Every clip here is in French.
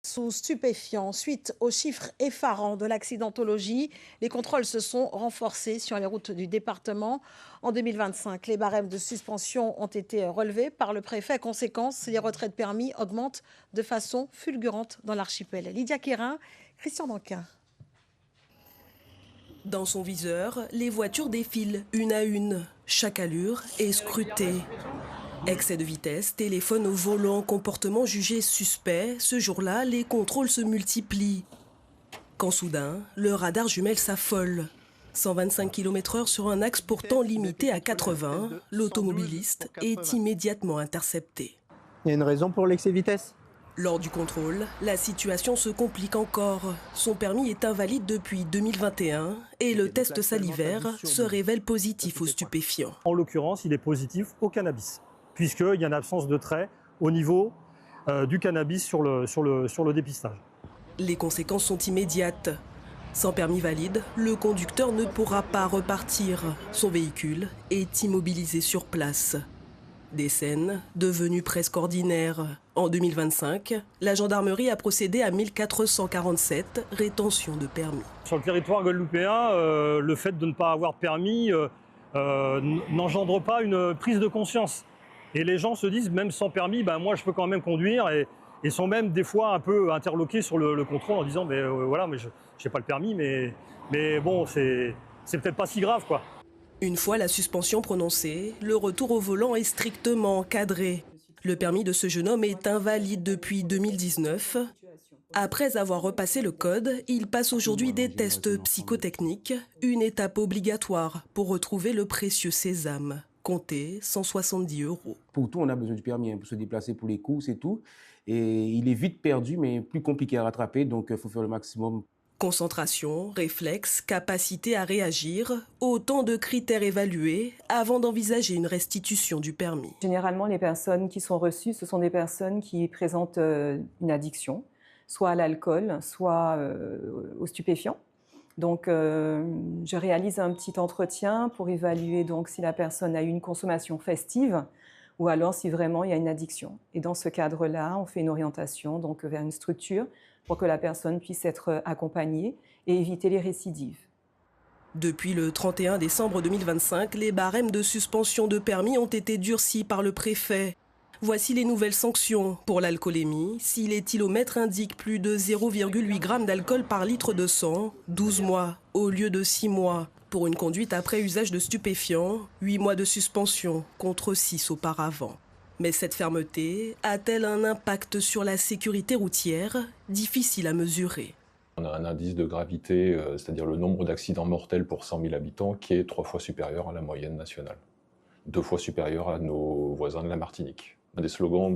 Sous stupéfiants, suite aux chiffres effarants de l'accidentologie, les contrôles se sont renforcés sur les routes du département. En 2025, les barèmes de suspension ont été relevés par le préfet. Conséquence, les retraits de permis augmentent de façon fulgurante dans l'archipel. Lydia Quérin, Christian Danquin. Dans son viseur, les voitures défilent une à une. Chaque allure est scrutée. Excès de vitesse, téléphone au volant, comportement jugé suspect. Ce jour-là, les contrôles se multiplient. Quand soudain, le radar jumelle s'affole. 125 km/h sur un axe pourtant limité à 80, l'automobiliste est immédiatement intercepté. Il y a une raison pour l'excès de vitesse ? Lors du contrôle, la situation se complique encore. Son permis est invalide depuis 2021 et le test salivaire se révèle positif aux stupéfiants. En l'occurrence, il est positif au cannabis, puisqu'il y a une absence de trait au niveau du cannabis sur le dépistage. Les conséquences sont immédiates. Sans permis valide, le conducteur ne pourra pas repartir. Son véhicule est immobilisé sur place. Des scènes devenues presque ordinaires. En 2025, la gendarmerie a procédé à 1447 rétentions de permis. Sur le territoire guadeloupéen, le fait de ne pas avoir de permis n'engendre pas une prise de conscience. Et les gens se disent, même sans permis, moi je peux quand même conduire et sont même des fois un peu interloqués sur le contrôle en disant, voilà, mais je n'ai pas le permis, mais bon, c'est peut-être pas si grave, quoi. Une fois la suspension prononcée, le retour au volant est strictement encadré. Le permis de ce jeune homme est invalide depuis 2019. Après avoir repassé le code, il passe aujourd'hui des tests psychotechniques, une étape obligatoire pour retrouver le précieux sésame. Comptez 170 €. Pour tout, on a besoin du permis pour se déplacer pour les courses et tout. Et il est vite perdu, mais plus compliqué à rattraper, donc il faut faire le maximum. Concentration, réflexe, capacité à réagir, autant de critères évalués avant d'envisager une restitution du permis. Généralement, les personnes qui sont reçues, ce sont des personnes qui présentent une addiction, soit à l'alcool, soit aux stupéfiants. Donc, je réalise un petit entretien pour évaluer donc, si la personne a eu une consommation festive ou alors si vraiment il y a une addiction. Et dans ce cadre-là, on fait une orientation donc, vers une structure pour que la personne puisse être accompagnée et éviter les récidives. Depuis le 31 décembre 2025, les barèmes de suspension de permis ont été durcis par le préfet. Voici les nouvelles sanctions. Pour l'alcoolémie, si l'éthylomètre indique plus de 0,8 g d'alcool par litre de sang, 12 mois au lieu de 6 mois. Pour une conduite après usage de stupéfiants, 8 mois de suspension contre 6 auparavant. Mais cette fermeté a-t-elle un impact sur la sécurité routière? Difficile à mesurer. On a un indice de gravité, c'est-à-dire le nombre d'accidents mortels pour 100 000 habitants, qui est 3 fois supérieur à la moyenne nationale. 2 fois supérieur à nos voisins de la Martinique. Un des slogans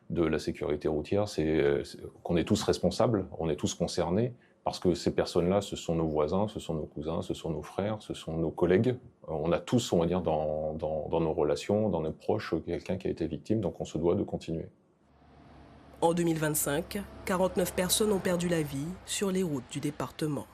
de la sécurité routière, c'est qu'on est tous responsables, on est tous concernés, parce que ces personnes-là, ce sont nos voisins, ce sont nos cousins, ce sont nos frères, ce sont nos collègues. On a tous, on va dire, dans nos relations, dans nos proches, quelqu'un qui a été victime, donc on se doit de continuer. En 2025, 49 personnes ont perdu la vie sur les routes du département.